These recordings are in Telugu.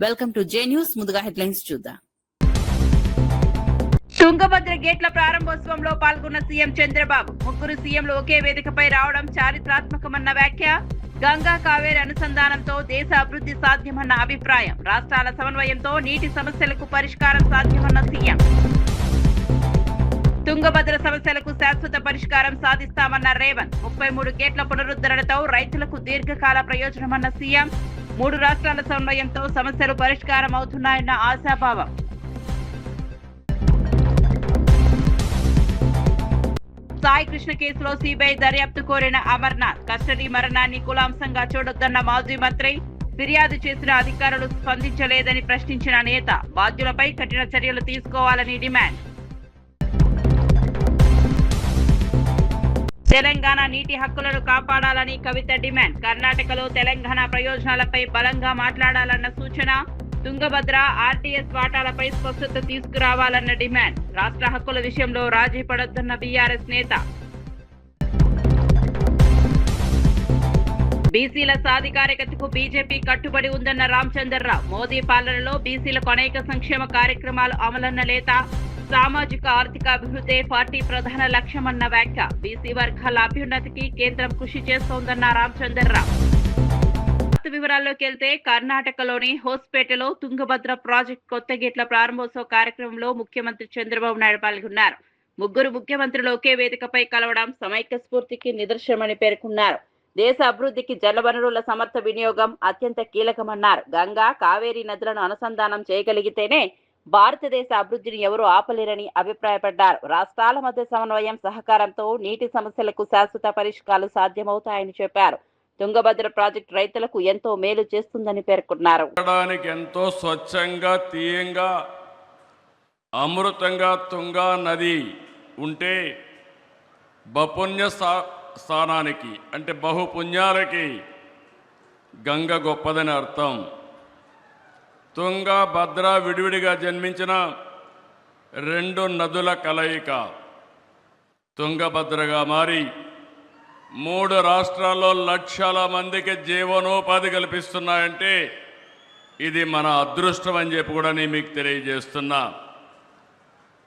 Welcome to J news. ముందుగా హెడ్లైన్స్ చూద్దాం. తుంగభద్ర గేట్ల ప్రారంభోత్సవంలో పాల్గొన్న సీఎం చంద్రబాబు. ముగ్గురు సీఎంలు ఒకే వేదికపై రావడం చారిత్రాత్మకమన్న వ్యాఖ్య. గంగా కావేరి అనుసంధానంతో దేశ అభివృద్ధి సాధ్యమన్న అభిప్రాయం. రాష్ట్రాల సమన్వయంతో నీటి సమస్యలకు పరిష్కారం సాధ్యమన్న సీఎం. తుంగభద్ర సమస్యలకు శాశ్వత పరిష్కారం సాధిస్తామన్న రేవంత్. 33 గేట్ల పునరుద్ధరణతో రైతులకు దీర్ఘకాల ప్రయోజనమన్న సీఎం. 3 రాష్ట్రాల సమన్వయంతో సమస్యలు పరిష్కారం అవుతున్నాయన్న ఆశాభావం. సాయి కృష్ణ కేసులో సిబిఐ దర్యాప్తు కోరిన అమర్నాథ్. కస్టడీ మరణాన్ని కులాంశంగా చూడొద్దన్న మాజీ మంత్రి. ఫిర్యాదు చేసిన అధికారులు స్పందించలేదని ప్రశ్నించిన నేత. బాధ్యులపై కఠిన చర్యలు తీసుకోవాలని డిమాండ్. తెలంగాణ నీటి హక్కులను కాపాడాలని కవిత డిమాండ్. కర్ణాటకలో తెలంగాణ ప్రయోజనాలపై బలంగా మాట్లాడాలన్న సూచన. తుంగభద్ర ఆర్టీఎస్ వాటాలపై స్పష్టత తీసుకురావాలన్న డిమాండ్. రాష్ట్ర హక్కుల విషయంలో రాజీ పడొద్దన్న బీఆర్ఎస్ నేత. బీసీల సాధికారికతకు బీజేపీ కట్టుబడి ఉందన్న రామచంద్రరావు. మోదీ పాలనలో బీసీలకు అనేక సంక్షేమ కార్యక్రమాలు అమలన్న నేత. సామాజిక ఆర్థిక అభివృద్ధి పార్టీ ప్రధాన లక్ష్యమన్న వ్యాఖ్య. బీసీ వర్గాల అభ్యున్నతికి కేంద్రం కృషి చేస్తోందన్న రామచంద్రరావు. వివరాల్లోకి వెళ్తే కర్ణాటకలోని హోస్పేటలో తుంగభద్ర ప్రాజెక్టు కొత్త గేట్ల ప్రారంభోత్సవ కార్యక్రమంలో ముఖ్యమంత్రి చంద్రబాబు నాయుడు పాల్గొన్నారు. ముగ్గురు ముఖ్యమంత్రులు ఒకే వేదికపై కలవడం సమైక్య స్ఫూర్తికి నిదర్శనమని పేర్కొన్నారు. దేశ అభివృద్ధికి జల వనరుల సమర్థ వినియోగం అత్యంత కీలకమన్నారు. గంగా కావేరీ నదులను అనుసంధానం చేయగలిగితేనే భారతదేశ అభివృద్ధిని ఎవరూ ఆపలేరని అభిప్రాయపడ్డారు. రాష్ట్రాల మధ్య సమన్వయం సహకారంతో నీటి సమస్యలకు శాశ్వత పరిష్కారాలు సాధ్యమవుతాయని చెప్పారు. తుంగభద్ర ప్రాజెక్టు రైతులకు ఎంతో మేలు చేస్తుందని పేర్కొన్నారు. ఎంతో స్వచ్ఛంగా తీయంగా అమృతంగా తుంగా నది ఉంటే బపుణ్య స్థానానికి అంటే బహుపుణ్యాలకి గంగ గొప్పదని అర్థం. తుంగ భద్ర విడివిడిగా జన్మించిన 2 నదుల కలయిక తుంగభద్రగా మారి 3 రాష్ట్రాల్లో లక్షల మందికి జీవనోపాధి కల్పిస్తున్నాయంటే ఇది మన అదృష్టం అని చెప్పి కూడా నేను మీకు తెలియజేస్తున్నా.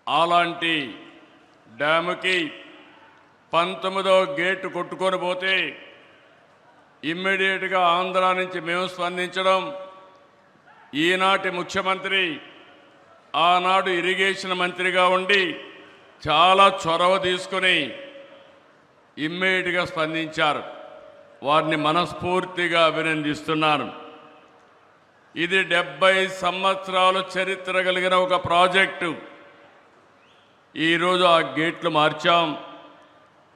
అలాంటి డ్యాముకి 19వ గేటు కొట్టుకొని పోతే ఇమ్మీడియట్గా ఆంధ్ర నుంచి మేము స్పందించడం. ఈనాటి ముఖ్యమంత్రి ఆనాడు ఇరిగేషన్ మంత్రిగా ఉండి చాలా చొరవ తీసుకొని ఇమ్మీడియట్గా స్పందించారు. వారిని మనస్ఫూర్తిగా అభినందిస్తున్నాను. ఇది 70 సంవత్సరాల చరిత్ర కలిగిన ఒక ప్రాజెక్టు. ఈరోజు ఆ గేట్లు మార్చాం.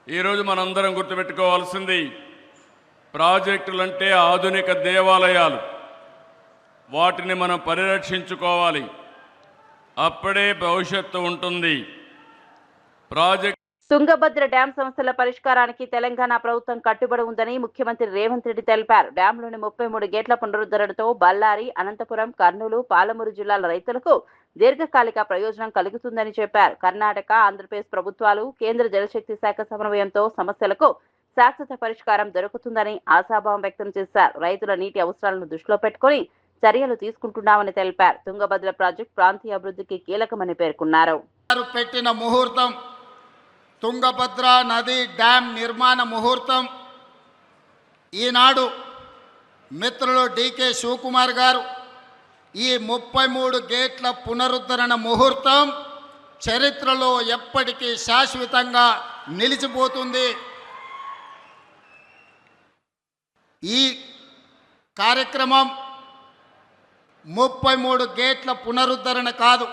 ఈరోజు మనందరం గుర్తుపెట్టుకోవాల్సింది ప్రాజెక్టులంటే ఆధునిక దేవాలయాలు. వాటిని మనం పరిరక్షించుకోవాలి. అప్పుడే భవిష్యత్తు ఉంటుంది. ప్రాజెక్ట్ తుంగభద్ర డ్యాం సమస్యల పరిష్కారానికి తెలంగాణ ప్రభుత్వం కట్టుబడి ఉందని ముఖ్యమంత్రి రేవంత్ రెడ్డి తెలిపారు. డ్యాంలోని 33 గేట్ల పునరుద్ధరణతో బళ్ళారి, అనంతపురం, కర్నూలు, పాలమూరు జిల్లాల రైతులకు దీర్ఘకాలిక ప్రయోజనం కలుగుతుందని చెప్పారు. కర్ణాటక, ఆంధ్రప్రదేశ్ ప్రభుత్వాలు కేంద్ర జలశక్తి శాఖ సమన్వయంతో సమస్యలకు శాశ్వత పరిష్కారం దొరుకుతుందని ఆశాభావం వ్యక్తం చేశారు. రైతుల నీటి అవసరాలను దృష్టిలో పెట్టుకుని చర్యలు తీసుకుంటున్నామని తెలిపారు. తుంగభద్ర ప్రాజెక్టు ప్రాంతీయ అభివృద్ధికి కీలకమని పేర్కొన్నారు. పెట్టిన ముహూర్తం తుంగభద్ర నది డ్యాం నిర్మాణ ముహూర్తం. ఈనాడు మిత్రులు డికే శివకుమార్ గారు ఈ 33 గేట్ల పునరుద్ధరణ ముహూర్తం చరిత్రలో ఎప్పటికీ శాశ్వతంగా నిలిచిపోతుంది. ఈ కార్యక్రమం 33 గేట్ల పునరుద్ధరణ కాదు.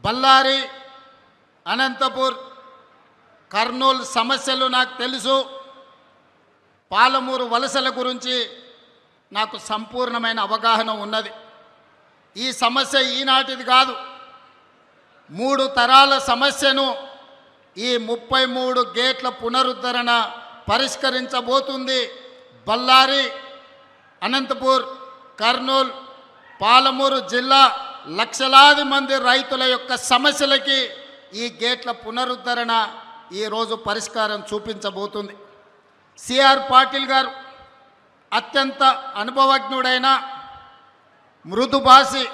బళ్ళారి, అనంతపూర్, కర్నూలు సమస్యలు నాకు తెలుసు. పాలమూరు వలసల గురించి నాకు సంపూర్ణమైన అవగాహన ఉన్నది. ఈ సమస్య ఈనాటిది కాదు. 3 తరాల సమస్యను ఈ 33 గేట్ల పునరుద్ధరణ పరిష్కరించబోతుంది. బళ్ళారి, అనంతపూర్, కర్నూలు, పాలమూరు జిల్లా లక్షలాది మంది రైతుల యొక్క సమస్యలకి ఈ గేట్ల పునరుద్ధరణ ఈరోజు పరిష్కారం చూపించబోతుంది. సిఆర్ పాటిల్ గారు అత్యంత అనుభవజ్ఞుడైన మృదుభాషి,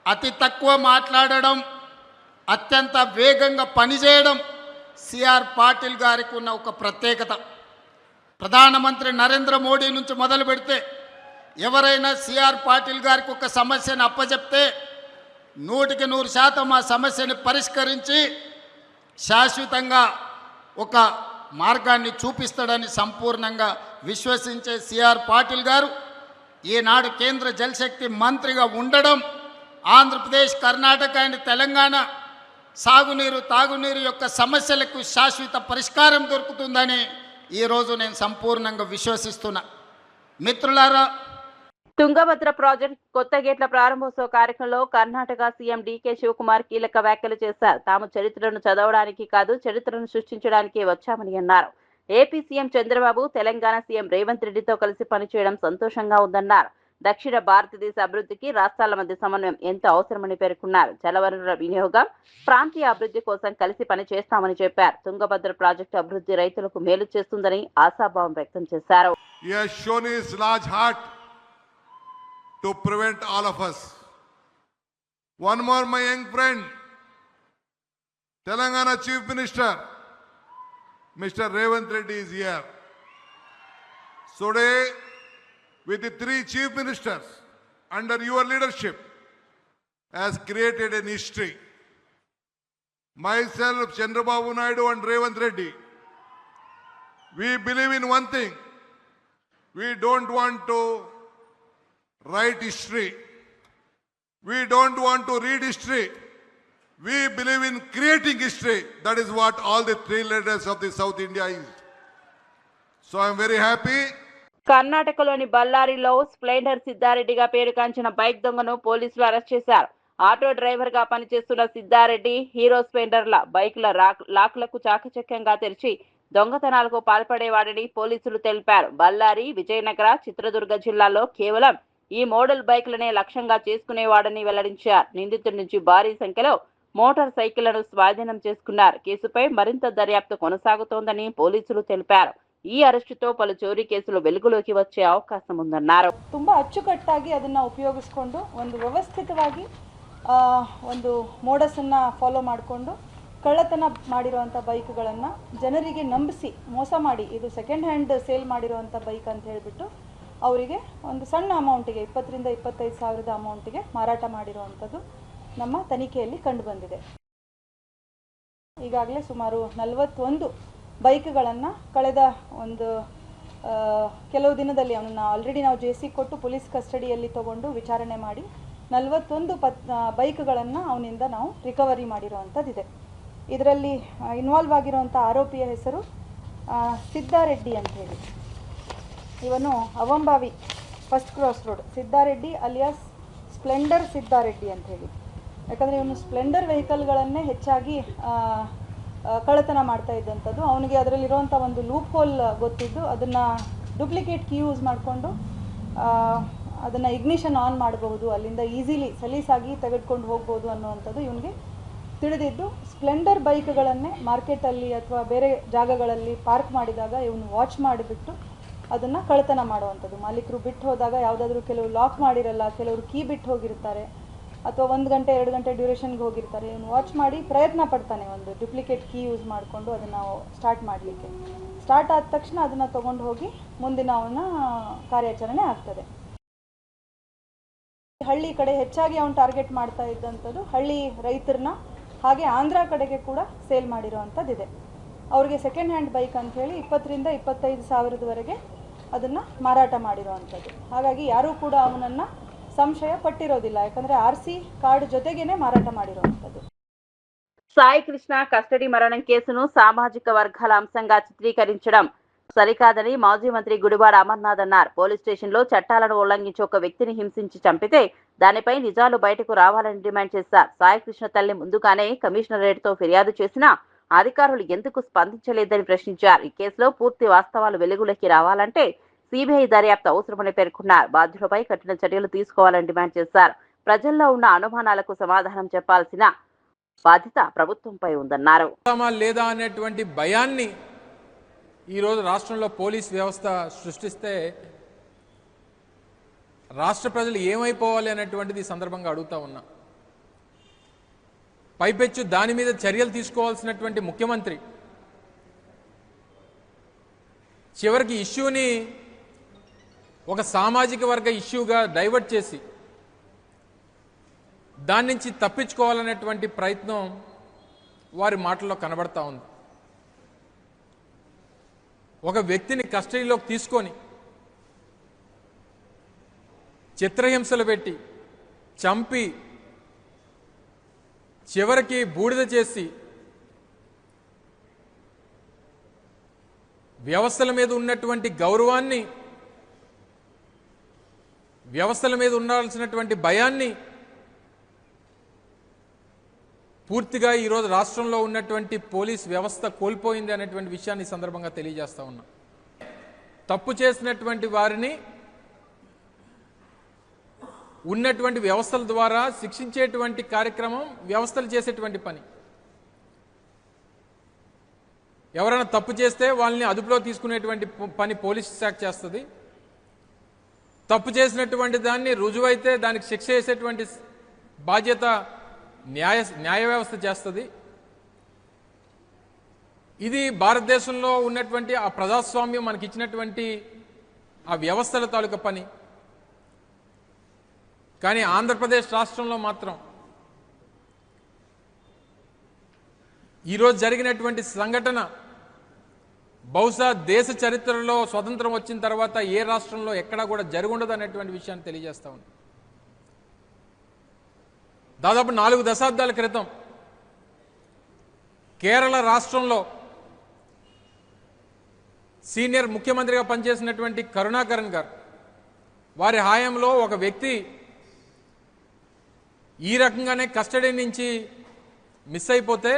అతి తక్కువ మాట్లాడడం, అత్యంత వేగంగా పనిచేయడం సిఆర్ పాటిల్ గారికి ఉన్న ఒక ప్రత్యేకత. ప్రధానమంత్రి నరేంద్ర మోడీ నుంచి మొదలు పెడితే ఎవరైనా సిఆర్ పాటిల్ గారికి ఒక సమస్యను అప్పచెప్తే 100% ఆ సమస్యని పరిష్కరించి శాశ్వతంగా ఒక మార్గాన్ని చూపిస్తాడని సంపూర్ణంగా విశ్వసించే సిఆర్ పాటిల్ గారు ఈనాడు కేంద్ర జలశక్తి మంత్రిగా ఉండడం, ఆంధ్రప్రదేశ్, కర్ణాటక అండ్ తెలంగాణ సాగునీరు తాగునీరు యొక్క సమస్యలకు శాశ్వత పరిష్కారం దొరుకుతుందని ఈరోజు నేను సంపూర్ణంగా విశ్వసిస్తున్నా. మిత్రులారా, తుంగభద్ర ప్రాజెక్ట్ కొత్త గేట్ల ప్రారంభోత్సవ కార్యక్రమంలో కర్ణాటక సీఎం డీకే శివకుమార్ కీలక వ్యాఖ్యలు చేశారు. తాము చరిత్రను చదవడానికి కాదు, చరిత్రను సృష్టించడానికి వచ్చామని అన్నారు. AP CM Chandrababu Telangana CM Revanth రెడ్డితో కలిసి పనిచేయడం సంతోషంగా ఉందన్నారు. దక్షిణ భారతదేశ అభివృద్ధికి రాష్ట్రాల మధ్య సమన్వయం ఎంతో అవసరమని పేర్కొన్నారు. జలవనరుల వినియోగం, ప్రాంతీయ అభివృద్ధి కోసం కలిసి పనిచేస్తామని చెప్పారు. తుంగభద్ర ప్రాజెక్టు అభివృద్ధి రైతులకు మేలు చేస్తుందని ఆశాభావం వ్యక్తం చేశారు. To prevent all of us. One more, my young friend, Telangana Chief Minister, Mr. Revanth Reddy is here. Today, with the 3 Chief Ministers under your leadership, has created an history. Myself, Chandrababu Naidu and Revanth Reddy, we believe in one thing. We don't want to write history. We don't want to read history. We believe in creating history. That is what all the 3 leaders of the South India is. So I am very happy. కర్ణాటకలోని బళ్ళారిలో స్ప్లెండర్ సిద్ధారెడ్డిగా పేరుగాంచిన బైక్ దొంగను పోలీసులు అరెస్ట్ చేశారు. ఆటో డ్రైవర్ గా పనిచేస్తున్న సిద్ధారెడ్డి హీరో స్ప్లెండర్ల బైకుల లాక్లకు చాకచక్యంగా తెరిచి దొంగతనాలకు పాల్పడేవాడని పోలీసులు తెలిపారు. బళ్ళారి, విజయనగర, చిత్రదుర్గ జిల్లాల్లో కేవలం ఈ మోడల్ బైక్లనే లక్ష్యంగా చేసుకునేవాడని వెల్లడించారు. నిందితుడి నుంచి భారీ సంఖ్యలో మోటార్ సైకిళ్లను స్వాధీనం చేసుకున్నారు. కేసుపై మరింత దర్యాప్తు కొనసాగుతోందని పోలీసులు తెలిపారు. ಈ ಅರೆಸ್ಟ್తో ಪಲು ಚೋರಿ ಕೇಸುಗಳು ಬೆಳಗುಲೋకి వచ్చే ಅವಕಾಶ ఉందన్నారు. ತುಂಬಾ ಅಚ್ಚುಕಟ್ಟಾಗಿ ಅದನ್ನ ಉಪಯೋಗಿಸಿಕೊಂಡು ಒಂದು ವ್ಯವಸ್ಥಿತವಾಗಿ ಒಂದು ಮೋಡಸ್ ಅನ್ನು ಫಾಲೋ ಮಾಡಿಕೊಂಡು ಕಳ್ಳತನ ಮಾಡಿರುವಂತ ಬೈಕ್ಗಳನ್ನು ಜನರಿಗೆ ನಂಬಿಸಿ ಮೋಸ ಮಾಡಿ ಇದು ಸೆಕೆಂಡ್ ಹ್ಯಾಂಡ್ ಸೇಲ್ ಮಾಡಿರುವಂತ ಬೈಕ್ ಅಂತ ಹೇಳಿಬಿಟ್ಟು ಅವರಿಗೆ ಒಂದು ಸಣ್ಣ ಅಮೌಂಟಿಗೆ 20 ರಿಂದ 25 ಸಾವಿರದ ಅಮೌಂಟಿಗೆ ಮಾರಾಟ ಮಾಡಿರುವಂತದ್ದು ನಮ್ಮ ತನಿಖೆಯಲ್ಲಿ ಕಂಡು ಬಂದಿದೆ. ಈಗಾಗಲೇ ಸುಮಾರು 41 ಬೈಕ್ಗಳನ್ನು ಕಳೆದ ಒಂದು ಕೆಲವು ದಿನದಲ್ಲಿ ಅವನನ್ನು ಆಲ್ರೆಡಿ ನಾವು ಜೆಸಿ ಕೊಟ್ಟು ಪೊಲೀಸ್ ಕಸ್ಟಡಿಯಲ್ಲಿ ತಗೊಂಡು ವಿಚಾರಣೆ ಮಾಡಿ 41 ಬೈಕ್ಗಳನ್ನು ಅವನಿಂದ ನಾವು ರಿಕವರಿ ಮಾಡಿರುವಂಥದ್ದಿದೆ. ಇದರಲ್ಲಿ ಇನ್ವಾಲ್ವ್ ಆಗಿರುವಂಥ ಆರೋಪಿಯ ಹೆಸರು ಸಿದ್ದಾರೆಡ್ಡಿ ಅಂತ ಹೇಳಿ. ಇವನು Avambavi first cross road Siddareddy alias splendour Siddareddy ಅಂತ ಹೇಳಿ. ಯಾಕಂದರೆ ಇವನು ಸ್ಪ್ಲೆಂಡರ್ ವೆಹಿಕಲ್ಗಳನ್ನೇ ಹೆಚ್ಚಾಗಿ ಕಳ್ಳತನ ಮಾಡ್ತಾ ಇದ್ದಂಥದ್ದು. ಅವನಿಗೆ ಅದರಲ್ಲಿರುವಂಥ ಒಂದು ಲೂಪ್ ಹೋಲ್ ಗೊತ್ತಿದ್ದು ಅದನ್ನು ಡೂಪ್ಲಿಕೇಟ್ ಕೀ ಯೂಸ್ ಮಾಡಿಕೊಂಡು ಅದನ್ನು ಇಗ್ನಿಷನ್ ಆನ್ ಮಾಡಬಹುದು, ಅಲ್ಲಿಂದ ಈಸಿಲಿ ಸಲೀಸಾಗಿ ತೆಗೆದುಕೊಂಡು ಹೋಗ್ಬೋದು ಅನ್ನುವಂಥದ್ದು ಇವನಿಗೆ ತಿಳಿದಿದ್ದು. ಸ್ಪ್ಲೆಂಡರ್ ಬೈಕ್ಗಳನ್ನೇ ಮಾರ್ಕೆಟಲ್ಲಿ ಅಥವಾ ಬೇರೆ ಜಾಗಗಳಲ್ಲಿ ಪಾರ್ಕ್ ಮಾಡಿದಾಗ ಇವನು ವಾಚ್ ಮಾಡಿಬಿಟ್ಟು ಅದನ್ನು ಕಳ್ಳತನ ಮಾಡುವಂಥದ್ದು. ಮಾಲೀಕರು ಬಿಟ್ಟು ಹೋದಾಗ ಯಾವುದಾದ್ರೂ ಕೆಲವು ಲಾಕ್ ಮಾಡಿರಲ್ಲ, ಕೆಲವರು ಕೀ ಬಿಟ್ಟು ಹೋಗಿರ್ತಾರೆ ಅಥವಾ 1 ಗಂಟೆ 2 ಗಂಟೆ ಡ್ಯೂರೇಷನ್ಗೆ ಹೋಗಿರ್ತಾರೆ. ಇವನು ವಾಚ್ ಮಾಡಿ ಪ್ರಯತ್ನ ಪಡ್ತಾನೆ ಒಂದು ಡ್ಯೂಪ್ಲಿಕೇಟ್ ಕೀ ಯೂಸ್ ಮಾಡಿಕೊಂಡು ಅದನ್ನು ಸ್ಟಾರ್ಟ್ ಮಾಡಲಿಕ್ಕೆ. ಸ್ಟಾರ್ಟ್ ಆದ ತಕ್ಷಣ ಅದನ್ನು ತೊಗೊಂಡು ಹೋಗಿ ಮುಂದಿನ ಅವನ ಕಾರ್ಯಾಚರಣೆ ಆಗ್ತದೆ. ಹಳ್ಳಿ ಕಡೆ ಹೆಚ್ಚಾಗಿ ಅವನು ಟಾರ್ಗೆಟ್ ಮಾಡ್ತಾ ಇದ್ದಂಥದ್ದು ಹಳ್ಳಿ ರೈತರನ್ನ, ಹಾಗೆ ಆಂಧ್ರ ಕಡೆಗೆ ಕೂಡ ಸೇಲ್ ಮಾಡಿರೋವಂಥದ್ದಿದೆ. ಅವ್ರಿಗೆ ಸೆಕೆಂಡ್ ಹ್ಯಾಂಡ್ ಬೈಕ್ ಅಂತ ಹೇಳಿ 20 ರಿಂದ 25 ಸಾವಿರದವರೆಗೆ ಅದನ್ನು ಮಾರಾಟ ಮಾಡಿರೋವಂಥದ್ದು. ಹಾಗಾಗಿ ಯಾರೂ ಕೂಡ ಅವನನ್ನು ಸಂಶಯ ಪಟ್ಟಿರೋದಿಲ್ಲ, ಯಾಕಂದರೆ RC ಕಾರ್ಡ್ ಜೊತೆಗೇನೆ ಮಾರಾಟ ಮಾಡಿರೋವಂಥದ್ದು. సాయి కృష్ణ కస్టడీ మరణం కేసును సామాజిక వర్గాల అంశంగా చిత్రీకరించడం సరికాదని మాజీ మంత్రి గుడివాడ అమర్నాథ్ అన్నారు. పోలీస్ స్టేషన్లో చట్టాలను ఉల్లంఘించి ఒక వ్యక్తిని హింసించి చంపితే దానిపై నిజాలు బయటకు రావాలని డిమాండ్ చేశారు. సాయి కృష్ణ తల్లి ముందుగానే కమిషనరేట్తో ఫిర్యాదు చేసినా అధికారులు ఎందుకు స్పందించలేదని ప్రశ్నించారు. ఈ కేసులో పూర్తి వాస్తవాలు వెలుగులోకి రావాలంటే సిబిఐ దర్యాప్తు అవసరమని పేర్కొన్నారు. బాధ్యులపై కఠిన చర్యలు తీసుకోవాలని డిమాండ్ చేశారు. ప్రజల్లో ఉన్న అనుమానాలకు సమాధానం చెప్పాల్సిన బాధ్యత ప్రభుత్వంపై ఉందన్నారు. లేదా అనేటువంటి భయాన్ని ఈరోజు రాష్ట్రంలో పోలీస్ వ్యవస్థ సృష్టిస్తే రాష్ట్ర ప్రజలు ఏమైపోవాలి అనేటువంటిది ఈ సందర్భంగా అడుగుతా ఉన్నా. పైపెచ్చు దాని మీద చర్యలు తీసుకోవాల్సినటువంటి ముఖ్యమంత్రి చివరికి ఇష్యూని ఒక సామాజిక వర్గ ఇష్యూగా డైవర్ట్ చేసి దాని నుంచి తప్పించుకోవాలనేటువంటి ప్రయత్నం వారి మాటల్లో కనబడతా ఉంది. ఒక వ్యక్తిని కస్టడీలోకి తీసుకొని చిత్రహింసలు పెట్టి చంపి చివరికి బూడిద చేసి వ్యవస్థల మీద ఉన్నటువంటి గౌరవాన్ని, వ్యవస్థల మీద ఉండాల్సినటువంటి భయాన్ని పూర్తిగా ఈరోజు రాష్ట్రంలో ఉన్నటువంటి పోలీస్ వ్యవస్థ కోల్పోయింది అనేటువంటి విషయాన్ని ఈ సందర్భంగా తెలియజేస్తా ఉన్నా. తప్పు చేసినటువంటి వారిని ఉన్నటువంటి వ్యవస్థల ద్వారా శిక్షించేటువంటి కార్యక్రమం వ్యవస్థలు చేసేటువంటి పని. ఎవరైనా తప్పు చేస్తే వాళ్ళని అదుపులో తీసుకునేటువంటి పని పోలీస్ శాఖ చేస్తుంది. తప్పు చేసినటువంటి దాన్ని రుజువైతే దానికి శిక్ష వేసేటువంటి బాధ్యత న్యాయ వ్యవస్థ చేస్తుంది. ఇది భారతదేశంలో ఉన్నటువంటి ఆ ప్రజాస్వామ్యం మనకి ఇచ్చినటువంటి ఆ వ్యవస్థల తాలూకా పని. కానీ ఆంధ్రప్రదేశ్ రాష్ట్రంలో మాత్రం ఈరోజు జరిగినటువంటి సంఘటన బహుశా దేశ చరిత్రలో స్వతంత్రం వచ్చిన తర్వాత ఏ రాష్ట్రంలో ఎక్కడా కూడా జరుగుండదు అనేటువంటి విషయాన్ని తెలియజేస్తా ఉంది. దాదాపు 4 దశాబ్దాల క్రితం కేరళ రాష్ట్రంలో సీనియర్ ముఖ్యమంత్రిగా పనిచేసినటువంటి కరుణాకరన్ గారు వారి హయాంలో ఒక వ్యక్తి ఈ రకంగానే కస్టడీ నుంచి మిస్ అయిపోతే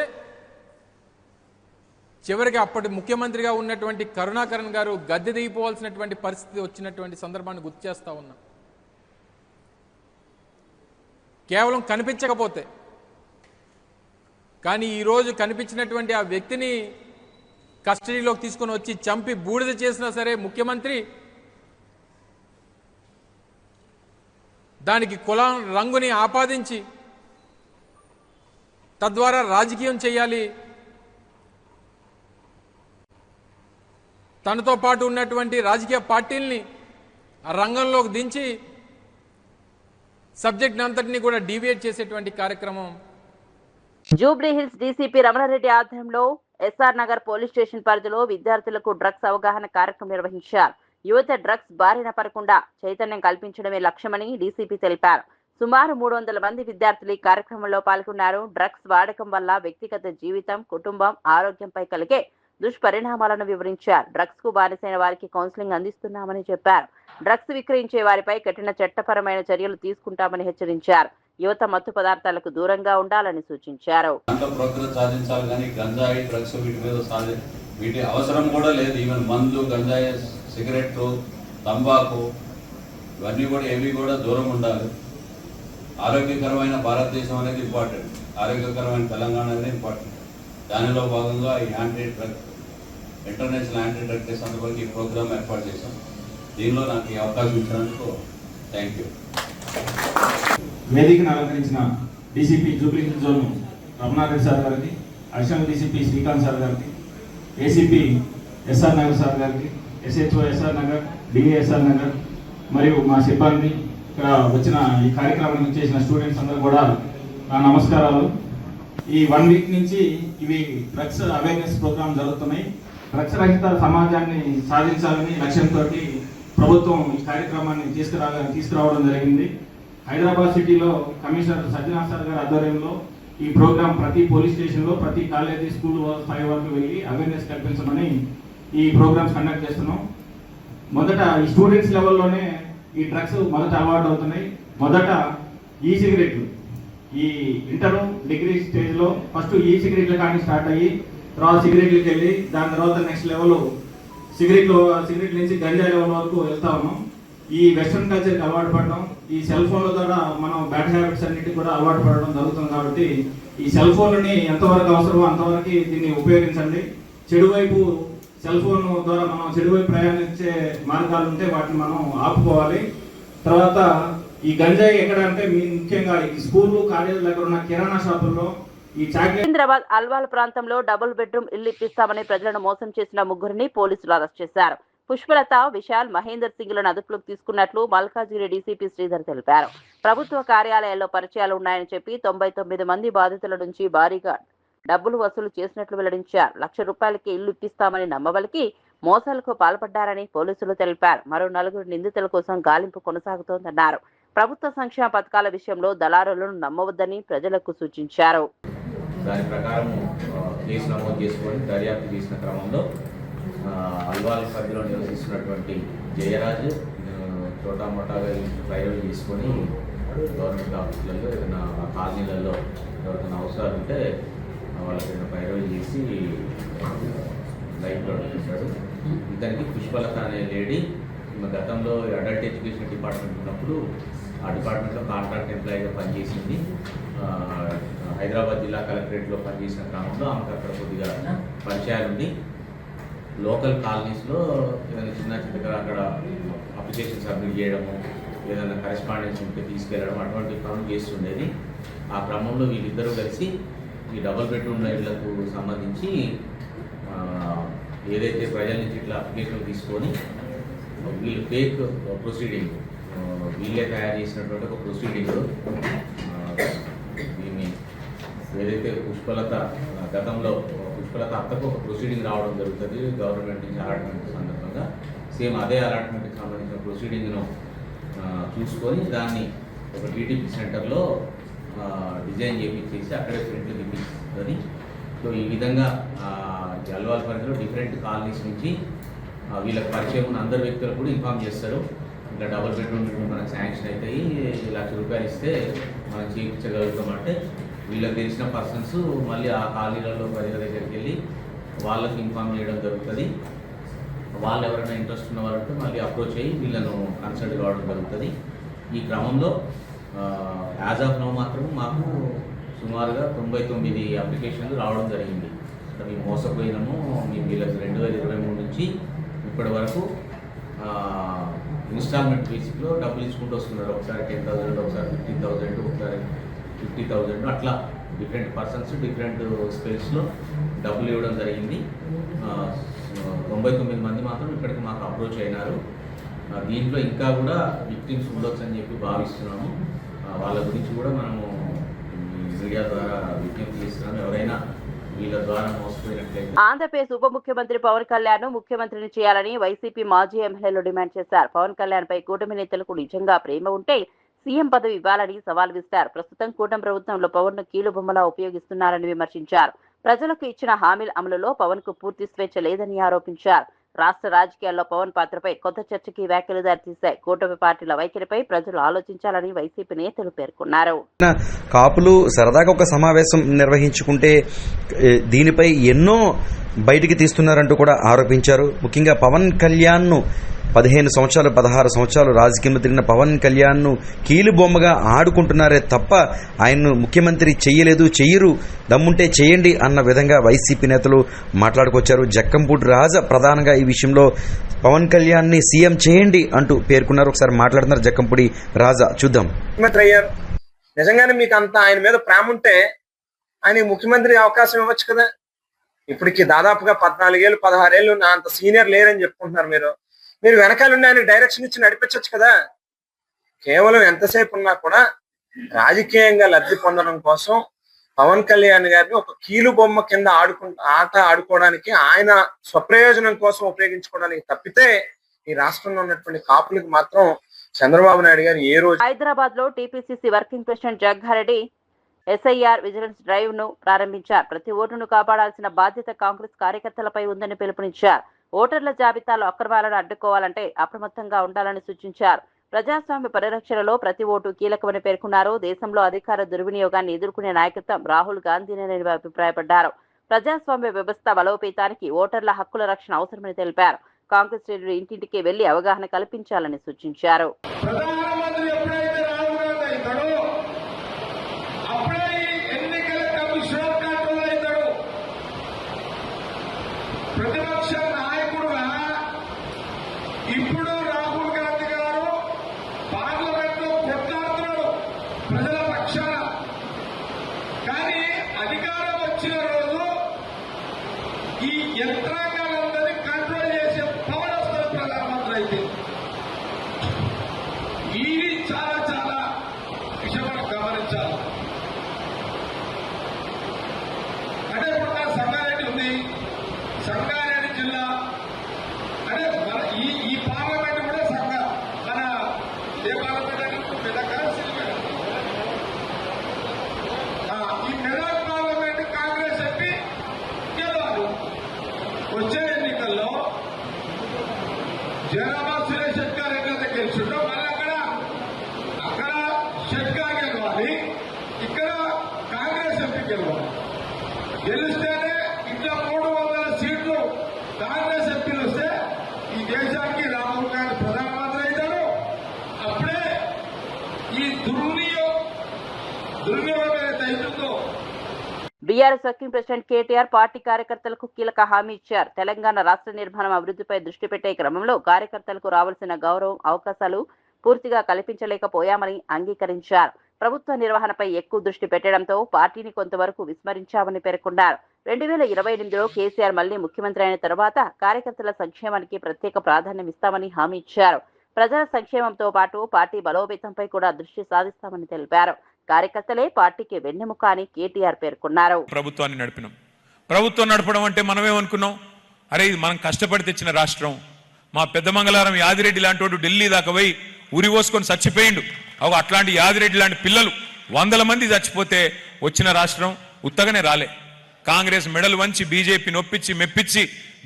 చివరికి అప్పటి ముఖ్యమంత్రిగా ఉన్నటువంటి కరుణాకరన్ గారు గద్దె దిగిపోవాల్సినటువంటి పరిస్థితి వచ్చినటువంటి సందర్భాన్ని గుర్తు చేస్తా ఉన్నా. కేవలం కనిపించకపోతే, కానీ ఈరోజు కనిపించినటువంటి ఆ వ్యక్తిని కస్టడీలోకి తీసుకొని వచ్చి చంపి బూడిద చేసినా సరే ముఖ్యమంత్రి దానికి కులం రంగుని ఆపాదించి తద్వారా రాజకీయం చేయాలి, తనతో పాటు ఉన్నటువంటి రాజకీయ పార్టీల్ని ఆ రంగంలోకి దించి సబ్జెక్ట్ అంతటిని కూడా డీవియేట్ చేసేటువంటి కార్యక్రమం. జూబ్లీ హిల్స్ డీసీపీ రమణారెడ్డి ఆధ్వర్యంలో ఎస్ఆర్ నగర్ పోలీస్ స్టేషన్ పరిధిలో విద్యార్థులకు డ్రగ్స్ అవగాహన కార్యక్రమం నిర్వహించారు. యువత డ్రగ్స్ బారిన పడకుండా చైతన్యం కల్పించడమే లక్ష్యమని డీసీపీ తెలిపారు. సుమారు 300 మంది విద్యార్థులు ఈ కార్యక్రమంలో పాల్గొన్నారు. డ్రగ్స్ వాడకం వల్ల వ్యక్తిగత జీవితం, కుటుంబం, ఆరోగ్యంపై కలిగే దుష్పరిణామాలను వివరించారు. డ్రగ్స్ కు బానిసైన వారికి కౌన్సిలింగ్ అందిస్తున్నామని చెప్పారు. డ్రగ్స్ విక్రయించే వారిపై కఠిన చట్టపరమైన చర్యలు తీసుకుంటామని హెచ్చరించారు. యువత మత్తు పదార్థాలకు దూరంగా ఉండాలని సూచించారు. సాధించాలి కానీ గంజాయి, డ్రగ్స్ వీటి అవసరం కూడా లేదు. ఈవెన్ మందు, గంజాయి, సిగరెట్, తంబాకు ఇవన్నీ కూడా ఏవి కూడా దూరం ఉండాలి. ఆరోగ్యకరమైన భారతదేశం అనేది ఇంపార్టెంట్, ఆరోగ్యకరమైన తెలంగాణ అనేది ఇంపార్టెంట్. దానిలో భాగంగా ఈ ఇంటర్నేషనల్ యాంటీ డ్రగ్ డే సందర్భంగా ఈ ప్రోగ్రామ్ ఏర్పాటు చేశాం. దీనిలో నాకు ఈ అవకాశం ఇచ్చినందుకు థ్యాంక్ యూ. వేదికను అలంకరించిన DCP Jubilee Hills zone Ramana Reddy sir గారికి, అడిషనల్ డీసీపీ శ్రీకాంత్ సార్ గారికి, ఏసీపీ ఎస్ఆర్ నగర్ సార్ గారికి, ఎస్హెచ్ఓ ఎస్ఆర్ నగర్, డిఏఎస్ఆర్ నగర్ మరియు మా సిబ్బంది, ఇక్కడ వచ్చిన ఈ కార్యక్రమానికి చేసిన స్టూడెంట్స్ అందరూ కూడా నా నమస్కారాలు. ఈ 1 వీక్ నుంచి ఇవి డ్రగ్స్ అవేర్నెస్ ప్రోగ్రామ్ జరుగుతున్నాయి. డ్రగ్స్ రహిత సమాజాన్ని సాధించాలని లక్ష్యంతో ప్రభుత్వం ఈ కార్యక్రమాన్ని తీసుకురావడం జరిగింది. హైదరాబాద్ సిటీలో కమిషనర్ సజ్జనాథ్ సార్ గారి ఆధ్వర్యంలో ఈ ప్రోగ్రాం ప్రతి పోలీస్ స్టేషన్లో, ప్రతి కాలేజీ, స్కూల్ స్థాయి వరకు వెళ్ళి అవేర్నెస్ కల్పించమని ఈ ప్రోగ్రామ్స్ కండక్ట్ చేస్తున్నాం. మొదట ఈ స్టూడెంట్స్ లెవెల్లోనే ఈ డ్రగ్స్ మొదట అలవాటు అవుతున్నాయి. మొదట ఈ సిగరెట్లు, ఈ ఇంటర్, డిగ్రీ స్టేజ్లో ఫస్ట్ ఈ సిగరెట్లు కానీ స్టార్ట్ అయ్యి తర్వాత సిగరెట్లకి వెళ్ళి దాని తర్వాత నెక్స్ట్ లెవెల్ సిగరెట్ నుంచి గంజాయి లెవెల్ వరకు వెళ్తా ఉన్నాం. ఈ వెస్ట్రన్ కల్చర్కి అలవాటు పడడం, ఈ సెల్ ఫోన్ల ద్వారా మనం బ్యాడ్ హ్యాబిట్స్ అన్నిటికీ కూడా అలవాటు పడడం జరుగుతుంది. కాబట్టి ఈ సెల్ ఫోన్ని ఎంతవరకు అవసరమో అంతవరకు దీన్ని ఉపయోగించండి. చెడు వైపు సెల్ ఫోన్ ద్వారా మనం చెడు వైపు ప్రయాణించే మార్గాలు ఉంటే వాటిని మనం ఆపుకోవాలి. తర్వాత ఈ గంజాయి ఎక్కడ అంటే ముఖ్యంగా ఈ స్కూళ్ళు కాలేజీల దగ్గర ఉన్న కిరాణా షాపుల్లో ఈ చాక్లెట్. సికింద్రాబాద్ అల్వాల్ ప్రాంతంలో డబుల్ బెడ్రూమ్ ఇల్లు ఇప్పిస్తామని ప్రజలను మోసం చేసిన ముగ్గురిని పోలీసులు అరెస్ట్ చేశారు. పుష్పలత, విశాల్, మహేందర్ సింగ్లను అదుపులోకి తీసుకున్నట్లు మల్కాజిగిరి డీసీపీ శ్రీధర్ తెలిపారు. ప్రభుత్వ కార్యాలయాల్లో పరిచయాలు ఉన్నాయని చెప్పి 99 మంది బాధితుల నుంచి భారీగా డబ్బులు వసూలు చేసినట్లు వెల్లడించారు. ₹1,00,000 ఇల్లు ఇప్పిస్తామని నమ్మబలికి మోసాలకు పాల్పడ్డారని పోలీసులు తెలిపారు. మరో 4 నిందితుల కోసం గాలింపు కొనసాగుతోందన్నారు. ప్రభుత్వ సంక్షేమ పథకాల విషయంలో దళారులను నమ్మవద్దని ప్రజలకు సూచించారు. దాని ప్రకారం కేసు నమోదు చేసుకొని దర్యాప్తు చేసిన క్రమంలో అల్వాల్ పరిధిలో నివసిస్తున్నటువంటి జయరాజ్ చోటామోటాగా పైరవి చేసుకొని గవర్నమెంట్ ఆఫీసులలో ఏదైనా కాలనీలలో ఎవరికైనా అవసరాలు ఉంటే వాళ్ళకి పైరవి చేసి లైఫ్లో నడిపిస్తాడు. ఇతనికి పుష్పలత అనే లేడీ గతంలో అడల్ట్ ఎడ్యుకేషన్ డిపార్ట్మెంట్ ఉన్నప్పుడు ఆ డిపార్ట్మెంట్లో కాంట్రాక్ట్ ఎంప్లాయీగా పనిచేసింది. హైదరాబాద్ జిల్లా కలెక్టరేట్లో పనిచేసిన క్రమంలో ఆమెకు అక్కడ కొద్దిగా పరిచయాలుండి లోకల్ కాలనీస్లో ఏదైనా చిన్న అక్కడ అప్లికేషన్ సబ్మిట్ చేయడము, ఏదైనా కరెస్పాండెన్స్ ఉంటే తీసుకెళ్ళడం అటువంటి పనులు చేస్తుండేది. ఆ క్రమంలో వీళ్ళిద్దరూ కలిసి ఈ డబుల్ బెడ్రూమ్ ఇళ్లకు సంబంధించి ఏదైతే ప్రజల నుంచి ఇట్లా అప్లికేషన్లు తీసుకొని వీళ్ళు ఫేక్ ప్రొసీడింగ్ వీళ్ళే తయారు చేసినటువంటి ఒక ప్రొసీడింగ్ దీన్ని ఏదైతే పుష్పలత గతంలో పుష్పలత అత్తకు ఒక ప్రొసీడింగ్ రావడం జరుగుతుంది గవర్నమెంట్ నుంచి అలాట్మెంట్ సందర్భంగా. సేమ్ అదే అలాట్మెంట్కి సంబంధించిన ప్రొసీడింగ్ను చూసుకొని దాన్ని ఒక టీటీపీ సెంటర్లో డిజైన్ చేయించేసి అక్కడే ప్రింట్లు తెప్పిస్తుంది. సో ఈ విధంగా అల్వాల్ పరిధిలో డిఫరెంట్ కాలనీస్ నుంచి వీళ్ళకి పరిచయం ఉన్న అందరు వ్యక్తులకు కూడా ఇన్ఫార్మ్ చేస్తారు. ఇంకా డబుల్ బెడ్రూమ్ మనకు శాంక్షన్ అవుతాయి, ₹1,00,000 ఇస్తే మనం చేయించగలుగుతామంటే వీళ్ళకి తెలిసిన పర్సన్స్ మళ్ళీ ఆ కాలనీలలో ప్రజల దగ్గరికి వెళ్ళి వాళ్ళకి ఇన్ఫార్మ్ చేయడం జరుగుతుంది. వాళ్ళు ఎవరైనా ఇంట్రెస్ట్ ఉన్న వాళ్ళంటే మళ్ళీ అప్రోచ్ అయ్యి వీళ్ళను కన్సల్ట్ కావడం జరుగుతుంది. ఈ క్రమంలో యాజ్ ఆఫ్ నౌ మాత్రం మాకు సుమారుగా 99 అప్లికేషన్లు రావడం జరిగింది. మేము మోసపోయినాము, మేము వీళ్ళకి 2023 నుంచి ఇప్పటి వరకు ఇన్స్టాల్మెంట్ బేసిక్లో డబ్బులు ఇచ్చుకుంటూ వస్తున్నారు. ఒకసారి 10,000, ఒకసారి 15,000, ఒకసారి 50,000 అట్లా డిఫరెంట్ పర్సన్స్ డిఫరెంట్ స్పేస్లో డబ్బులు ఇవ్వడం జరిగింది. 99 మంది మాత్రం ఇప్పటికి మాకు అప్రోచ్ అయినారు. దీంట్లో ఇంకా కూడా విక్టిమ్స్ ఉండొచ్చు అని చెప్పి భావిస్తున్నాము. వాళ్ళ గురించి కూడా మనము మీడియా ద్వారా విజ్ఞప్తి చేస్తున్నాము. ఎవరైనా వీళ్ళ ద్వారా మోసపోయినట్లయితే ఆంధ్రప్రదేశ్ ఉప ముఖ్యమంత్రి పవన్ కళ్యాణ్ ముఖ్యమంత్రిని చేయాలని వైసీపీ మాజీ ఎమ్మెల్యేలు డిమాండ్ చేశారు. పవన్ కళ్యాణ్ పై కూటమి నేతలకు నిజంగా ప్రేమ ఉంటే సీఎం పదవి ఇవ్వాలని సవాల్ విసిరారు. ప్రస్తుతం కూటమి ప్రభుత్వంలో పవన్ ను కీలుబొమ్మలా ఉపయోగిస్తున్నారని విమర్శించారు. ప్రజలకు ఇచ్చిన హామీల అమలులో పవన్ కు పూర్తి స్వేచ్ఛ లేదని ఆరోపించారు. రాష్ట్ర రాజకీయాల్లో పవన్ పాత్రపై కొత్త చర్చకి వ్యాఖ్యలు దారితీశాయి. కూటమి పార్టీల వైఖరిపై ప్రజలు ఆలోచించాలని వైసీపీ నేతలు పేర్కొన్నారు. కాపులు సరదాగా ఒక సమావేశం నిర్వహించుకుంటే దీనిపై ఎన్నో బయటికి తీస్తున్నారంటూ కూడా ఆరోపించారు. ముఖ్యంగా పవన్ కళ్యాణ్ ను 15 సంవత్సరాలు 16 సంవత్సరాలు రాజకీయంలో తిరిగిన పవన్ కళ్యాణ్ ను కీలుబొమ్మగా ఆడుకుంటున్నారే తప్ప ఆయన్ను ముఖ్యమంత్రి చెయ్యరు, దమ్ముంటే చేయండి అన్న విధంగా వైసీపీ నేతలు మాట్లాడుకొచ్చారు. జక్కంపూడి రాజా ప్రధానంగా ఈ విషయంలో పవన్ కళ్యాణ్ ని సీఎం చేయండి అంటూ పేర్కొన్నారు. ఒకసారి మాట్లాడుతున్నారు జక్కంపూడి రాజా, చూద్దాం. ముఖ్యమంత్రి అయ్యారు, నిజంగానే మీకు అంత ఆయన మీద ప్రేమ ఉంటే ఆయన ముఖ్యమంత్రి అవకాశం ఇవ్వచ్చు కదా. ఇప్పటికి దాదాపుగా 14 ఏళ్ళు 16 ఏళ్ళు నా అంత సీనియర్ లేరని చెప్పుకుంటున్నారు. మీరు వెనకాలండి ఆయన డైరెక్షన్ ఇచ్చి నడిపించవచ్చు కదా. కేవలం ఎంతసేపు ఉన్నా కూడా రాజకీయంగా లబ్ధి పొందడం కోసం పవన్ కళ్యాణ్ గారిని ఒక కీలు బొమ్మ కింద ఆట ఆడుకోవడానికి, ఆయన స్వప్రయోజనం కోసం ఉపయోగించుకోవడానికి తప్పితే ఈ రాష్ట్రంలో ఉన్నటువంటి కాపులకు మాత్రం చంద్రబాబు నాయుడు గారు ఏ రోజు. హైదరాబాద్ లో TPCC working president Jaggareddy SIR vigilance drive ను ప్రారంభించారు. ప్రతి ఓటును కాపాడాల్సిన బాధ్యత కాంగ్రెస్ కార్యకర్తలపై ఉందని పిలుపునిచ్చారు. ఓటర్ల జాబితాలో అక్రమాలను అడ్డుకోవాలంటే అప్రమత్తంగా ఉండాలని సూచించారు. ప్రజాస్వామ్య పరిరక్షణలో ప్రతి ఓటు కీలకమని పేర్కొన్నారు. దేశంలో అధికార దుర్వినియోగాన్ని ఎదుర్కొనే నాయకత్వం రాహుల్ గాంధీనేనని అభిప్రాయపడ్డారు. ప్రజాస్వామ్య వ్యవస్థ బలోపేతానికి ఓటర్ల హక్కుల రక్షణ అవసరమని తెలిపారు. కాంగ్రెస్ శ్రేణులు ఇంటింటికి వెళ్లి అవగాహన కల్పించాలని సూచించారు. ప్రతిపక్ష నాయకుడుగా ఇప్పుడు రాహుల్ గాంధీ గారు ప్రజల పక్షాన. కానీ అధికారం వచ్చిన రోజు ఈ యంత్రాంగాలందరినీ కంట్రోల్ చేసే పవర్ వస్తుంది ప్రధానమంత్రి అయితే. ఇది చాలా చాలా విషయం మనం గమనించాలి. అంటే ఇప్పుడు మన సంగారెడ్డి ఉంది, సంగారెడ్డి జిల్లా అంటే మన ఈ పార్లమెంట్ కూడా మన ఏ పార్లమెంట్ అంటే మెదక్ ఈ మెదక్ పార్లమెంట్ కాంగ్రెస్ ఎంపీ గెలవాలి. వచ్చే ఎన్నికల్లో జయరాబాద్ సురేష్ శెట్కార్ ఎట్లయితే గెలిచిండో మళ్ళీ అక్కడ శెట్కార్ గెలవాలి, ఇక్కడ కాంగ్రెస్ ఎంపీ గెలవాలి. గెలిస్తేనే ఇట్లా 300 సీట్లు కాంగ్రెస్ ఎంపీలు వస్తే ఈ దేశానికి రాహుల్ గాంధీ ప్రధానమంత్రి అవుతాడు. అప్పుడే ఈ దుర్వినియోగం ఏదైతే అవుతుందో. BRS working president KTR party కార్యకర్తలకు కీలక హామీ ఇచ్చారు. తెలంగాణ రాష్ట్ర నిర్మాణం అభివృద్ధిపై దృష్టి పెట్టే క్రమంలో కార్యకర్తలకు రావాల్సిన గౌరవం, అవకాశాలు పూర్తిగా కల్పించలేకపోయామని అంగీకరించారు. ప్రభుత్వ నిర్వహణపై ఎక్కువ దృష్టి పెట్టడంతో పార్టీని కొంతవరకు విస్మరించామని పేర్కొన్నారు. 2028లో కేసీఆర్ మళ్లీ ముఖ్యమంత్రి అయిన తర్వాత కార్యకర్తల సంక్షేమానికి ప్రత్యేక ప్రాధాన్యం ఇస్తామని హామీ ఇచ్చారు. ప్రజల సంక్షేమంతో పాటు పార్టీ బలోపేతంపై కూడా దృష్టి సాధిస్తామని తెలిపారు. కార్యకర్తలే పార్టీకి వెన్నెముక అని కేటీఆర్ పేర్కొన్నారు. ప్రభుత్వాన్ని నడిపినాం. ప్రభుత్వం నడపడం అంటే మనమేమనుకున్నాం, అరే ఇది మనం కష్టపడి తెచ్చిన రాష్ట్రం. మా పెద్ద మంగళవారం యాదిరెడ్డి లాంటి వాడు ఢిల్లీ దాకా పోయి ఉరి పోసుకొని చచ్చిపోయిండు. అట్లాంటి యాదిరెడ్డి లాంటి పిల్లలు 100 మంది చచ్చిపోతే వచ్చిన రాష్ట్రం ఉత్తగానే రాలే. కాంగ్రెస్ మెడలు వంచి బీజేపీ నొప్పించి మెప్పించి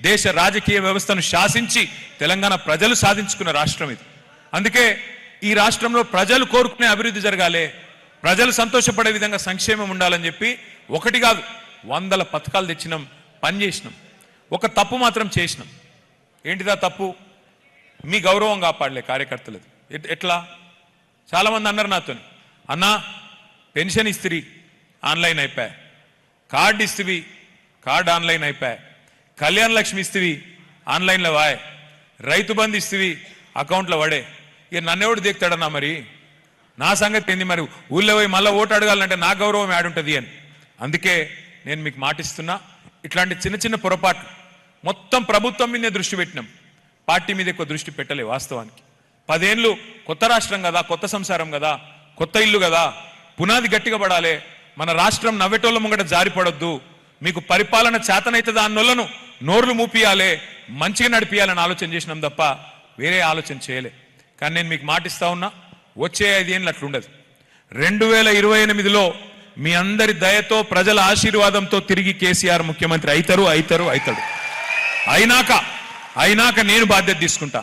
దేశ రాజకీయ వ్యవస్థను శాసించి తెలంగాణ ప్రజలు సాధించుకున్న రాష్ట్రం ఇది. అందుకే ఈ రాష్ట్రంలో ప్రజలు కోరుకునే అభివృద్ధి జరగాలి, ప్రజలు సంతోషపడే విధంగా సంక్షేమం ఉండాలని చెప్పి ఒకటి కాదు 100 పథకాలు తెచ్చినాం, పనిచేసినాం. ఒక తప్పు మాత్రం చేసినాం. ఏంటిదా తప్పు? మీ గౌరవం కాపాడలే కార్యకర్తలది. ఎట్లా? చాలామంది అన్నారు నాతో, అన్నా పెన్షన్ ఇస్తిరి ఆన్లైన్ అయిపోయా, కార్డు ఇస్తివి కార్డు ఆన్లైన్ అయిపోయా, కళ్యాణ లక్ష్మి ఇస్తివి ఆన్లైన్లో వాయ్, రైతు బంధు ఇస్తివి అకౌంట్లో పడే. ఇక నన్నెవడు దిగుతాడన్నా, మరి నా సంగతి ఏంది? మరి ఊళ్ళో పోయి మళ్ళీ ఓటు అడగాలంటే నా గౌరవం యాడుంటుంది అని. అందుకే నేను మీకు మాటిస్తున్నా, ఇట్లాంటి చిన్న చిన్న పొరపాట్లు మొత్తం ప్రభుత్వం మీదే దృష్టి పెట్టినాం, పార్టీ మీద ఎక్కువ దృష్టి పెట్టలే. వాస్తవానికి 10 ఏళ్ళు కొత్త రాష్ట్రం కదా, కొత్త సంసారం కదా, కొత్త ఇల్లు కదా, పునాది గట్టిగా పడాలి. మన రాష్ట్రం నవ్వెటోళ్ళ ముంగట జారిపడొద్దు. మీకు పరిపాలన చేతనైతే దాన్నోళ్ళను నోర్లు మూపియాలే, మంచిగా నడిపియాలని ఆలోచన చేసినాం తప్ప వేరే ఆలోచన చేయలే. కానీ నేను మీకు మాటిస్తా ఉన్నా, వచ్చే 5 ఏళ్ళు అట్లుండదు. 2028లో మీ అందరి దయతో ప్రజల ఆశీర్వాదంతో తిరిగి కేసీఆర్ ముఖ్యమంత్రి అవుతాడు. అయినాక నేను బాధ్యత తీసుకుంటా.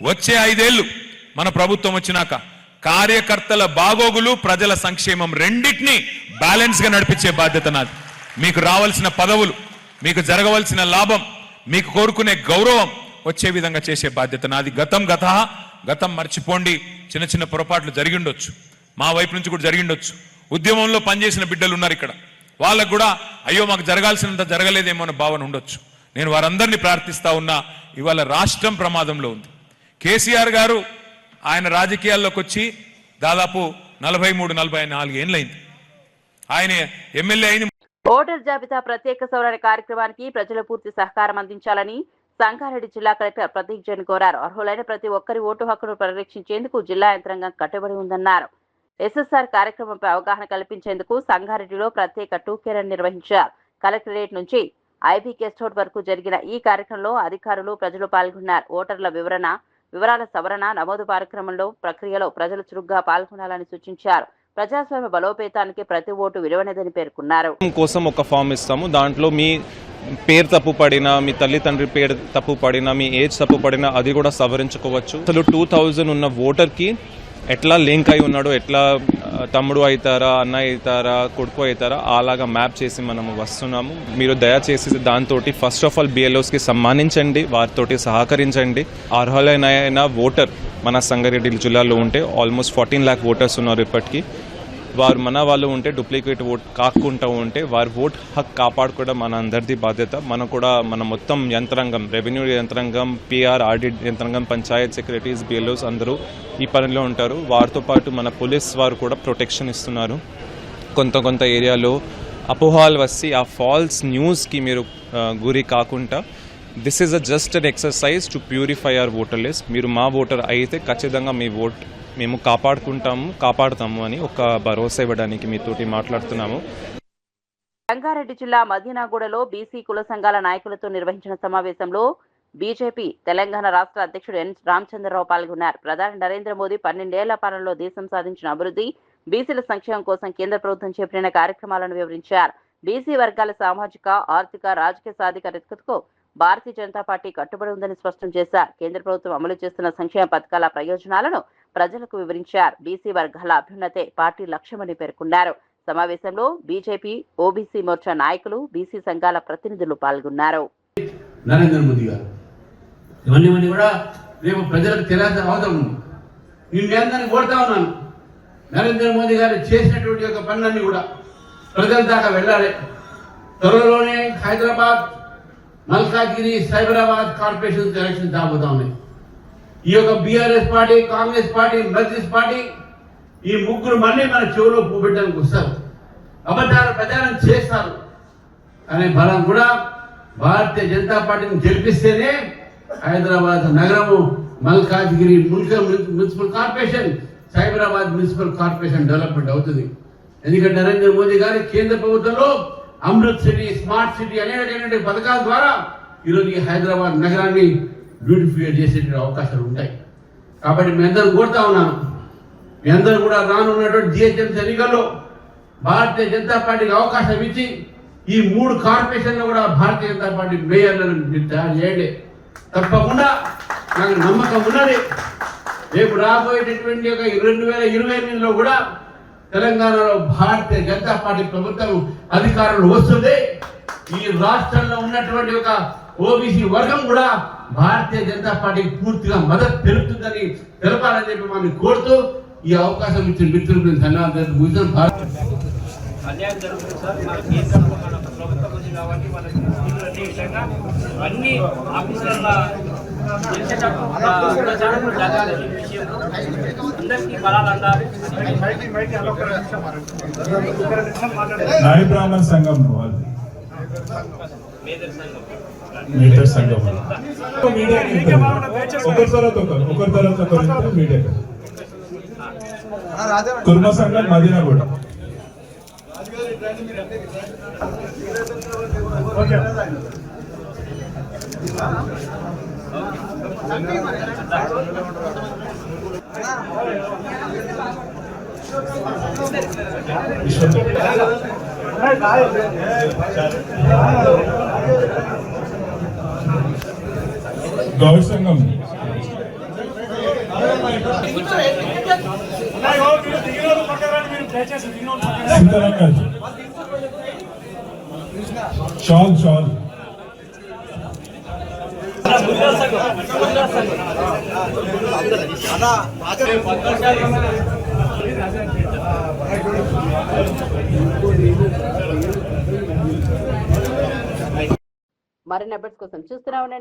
వచ్చే 5 ఏళ్ళు మన ప్రభుత్వం వచ్చినాక కార్యకర్తల బాగోగులు, ప్రజల సంక్షేమం రెండింటినీ బ్యాలెన్స్ గా నడిపించే బాధ్యత నాది. మీకు రావాల్సిన పదవులు, మీకు జరగవలసిన లాభం, మీకు కోరుకునే గౌరవం వచ్చే విధంగా చేసే బాధ్యత నాది. గతం మర్చిపోండి. చిన్న చిన్న పొరపాట్లు జరిగిండొచ్చు, మా వైపు నుంచి కూడా జరిగిండొచ్చు. ఉద్యమంలో పనిచేసిన బిడ్డలు ఉన్నారు ఇక్కడ, వాళ్ళకు కూడా అయ్యో మాకు జరగాల్సినంత జరగలేదేమో అనే భావన ఉండొచ్చు. నేను వారందరినీ ప్రార్థిస్తా ఉన్నా. ఇవాళ రాష్ట్రం ప్రమాదంలో ఉంది. కేసీఆర్ గారు ఆయన రాజకీయాల్లోకి వచ్చి దాదాపు 43-44 ఏళ్ళైంది. ఆయన ఎమ్మెల్యే అయింది. ఓటర్ జాబితా ప్రత్యేక సవరణ కార్యక్రమానికి ప్రజలు పూర్తి సహకారం అందించాలని సంగారెడ్డి జిల్లా కలెక్టర్ ప్రతీక్ జైన్ కోరారు. అర్హులైన ప్రతి ఒక్కరి ఓటు హక్కును పరిరక్షించేందుకు జిల్లా యంత్రాంగం కట్టుబడి ఉందన్నారు. ఎస్ఎస్ఆర్ కార్యక్రమంపై అవగాహన కల్పించేందుకు సంగారెడ్డిలో ప్రత్యేక టూకే రన్ నిర్వహించారు. కలెక్టరేట్ నుంచి ఐబీ గెస్ట్ హౌస్ వరకు జరిగిన ఈ కార్యక్రమంలో అధికారులు, ప్రజలు పాల్గొన్నారు. ఓటర్ల వివరాల సవరణ, నమోదు కార్యక్రమంలో ప్రక్రియలో ప్రజలు చురుగ్గా పాల్గొనాలని సూచించారు. ప్రజాస్వామ్య బలోపేతానికి ప్రతి ఓటు విలువైనదని పేర్కొన్నారు. కోసం ఒక ఫామ్ ఇస్తాము. దాంట్లో మీ పేరు తప్పు పడినా, మీ తల్లిదండ్రి పేరు తప్పు పడినా, మీ ఏజ్ తప్పు పడినా అది కూడా సవరించుకోవచ్చు. అసలు 2000 ఉన్న ఓటర్కి ఎట్లా లింక్ అయి ఉన్నాడో, ఎట్లా తమ్ముడు అవుతారా, అన్న అవుతారా, కొడుకు అవుతారా, అలాగా మ్యాప్ చేసి మనము వస్తున్నాము. మీరు దయచేసి దాంతో ఫస్ట్ ఆఫ్ ఆల్ బిఎల్ఓస్కి సమ్మానించండి, వారితోటి సహకరించండి. అర్హులైన ఓటర్ మన సంగారెడ్డి జిల్లాలో ఉంటే ఆల్మోస్ట్ 14 lakh ఓటర్స్ ఉన్నారు ఇప్పటికీ. వారు మన వాళ్ళు ఉంటే డూప్లికేట్ ఓట్ కాకుండా ఉంటే వారి ఓట్ హక్కు కాపాడుకోవడం మన అందరిది బాధ్యత. మన మొత్తం యంత్రాంగం, రెవెన్యూ యంత్రాంగం, పిఆర్, ఆడిట్ యంత్రాంగం, పంచాయత్ సెక్రటరీస్, బిఎల్ఓస్ అందరూ ఈ పనిలో ఉంటారు. వారితో పాటు మన పోలీస్ వారు కూడా ప్రొటెక్షన్ ఇస్తున్నారు. కొంత ఏరియాలో అపోహాలు వచ్చి ఆ ఫాల్స్ న్యూస్కి మీరు గురి కాకుండా this is just an exercise to purify our voter list. మీరు మా ఓటర్ అయితే ఖచ్చితంగా మీ ఓట్ మేము కాపాడుతాము అని ఒక భరోసా ఇవ్వడానికి మీతోటి మాట్లాడుతున్నాము. రంగారెడ్డి జిల్లా మదీనాగూడలో బీసీ కుల సంఘాల నాయకులతో నిర్వహించిన సమావేశంలో బీజేపీ తెలంగాణ రాష్ట్ర అధ్యక్షుడు ఎన్ రామచంద్రరావు పాల్గొన్నారు. ప్రధాని నరేంద్ర మోదీ 12 ఏళ్ల పాలనలో దేశం సాధించిన అభివృద్ధి, బీసీల సంక్షేమం కోసం కేంద్ర ప్రభుత్వం చేపట్టిన కార్యక్రమాలను వివరించారు. బీసీ వర్గాల సామాజిక, ఆర్థిక, రాజకీయ సాధికారతకు భారతీయ జనతా పార్టీ కట్టుబడి ఉందని స్పష్టం చేశారు. కేంద్ర ప్రభుత్వం అమలు చేస్తున్న సంక్షేమ పథకాల ప్రయోజనాలను ప్రజలకు వివరించారు. బీసీ వర్గాల అభ్యున్నతే పార్టీ లక్ష్యమని పేర్కొన్నారు. సమావేశంలో బీజేపీ, ఓబీసీ మోర్చా నాయకులు, బీసీ సంఘాల ప్రతినిధులు పాల్గొన్నారు. నరేంద్ర మోదీ గారు ఇవన్నీ కూడా రేపు ప్రజలకు తెలియాల్సిన అవసరం ఉంది. నేను కోరుతా ఉన్నాను, నరేంద్ర మోదీ గారు చేసినటువంటి యొక్క పనులన్నీ కూడా ప్రజల దాకా వెళ్ళాలి. త్వరలోనే హైదరాబాద్, మల్కాజ్గిరి, సైబరాబాద్ కార్పొరేషన్ ఎలక్షన్ రాబోతా ఉన్నాయి. ఈ యొక్క BRS party, Congress party, Majlis party ఈ ముగ్గురు మళ్ళీ మన చెవులో పూబెట్టడానికి వస్తారు, అబద్ధాలు ప్రచారం చేస్తారు అనే బలం కూడా భారతీయ జనతా పార్టీని గెలిపిస్తేనే హైదరాబాద్ నగరము, Malkajgiri municipal corporation, Cyberabad municipal corporation development అవుతుంది. ఎందుకంటే నరేంద్ర మోదీ గారి కేంద్ర ప్రభుత్వంలో అమృత్ సిటీ, స్మార్ట్ సిటీ అనేటువంటి పథకాల ద్వారా ఈరోజు ఈ హైదరాబాద్ నగరాన్ని బ్యూటిఫై చేసేటువంటి అవకాశాలు ఉంటాయి. కాబట్టి మీ అందరూ కోరుతా ఉన్నాను, మీ అందరూ కూడా రానున్నటువంటి జిహెచ్ఎంసీ ఎన్నికల్లో భారతీయ జనతా పార్టీకి అవకాశం ఇచ్చి ఈ 3 కార్పొరేషన్లో కూడా భారతీయ జనతా పార్టీ మేయర్లను మీరు తయారు చేయండి. తప్పకుండా నాకు నమ్మకం ఉన్నది, రేపు రాబోయేటటువంటి 2028లో కూడా తెలంగాణలో భారతీయ జనతా పార్టీ ప్రభుత్వం అధికారంలో వస్తుంది. ఈ రాష్ట్రంలో ఉన్నటువంటి ఒక ఓబీసీ వర్గం కూడా భారతీయ జనతా పార్టీకి పూర్తిగా మద్దతు తెలుపుతుందని తెలపాలని చెప్పి మనం కోరుతూ ఈ అవకాశం ఇచ్చిన మిత్రులకు ధన్యవాదాలు. అన్యాయం జరుగుతుంది సార్. మన కేంద్రంలో మన ప్రభుత్వం ఉంది కాబట్టి మన అన్ని ఆఫీసర్ల అందరికీ బలాలు అందాలి. నాయ బ్రాహ్మణ సంఘం మీటర్ సంఘం ఒకరి తర్వాత మీడియా కుర్మ సంఘం మదీనాగూడ. గౌడ్ సంఘం సీతారాం చాల్ చాల్ మరిన్ని అప్డేట్స్ కోసం చూస్తూనే ఉండండి.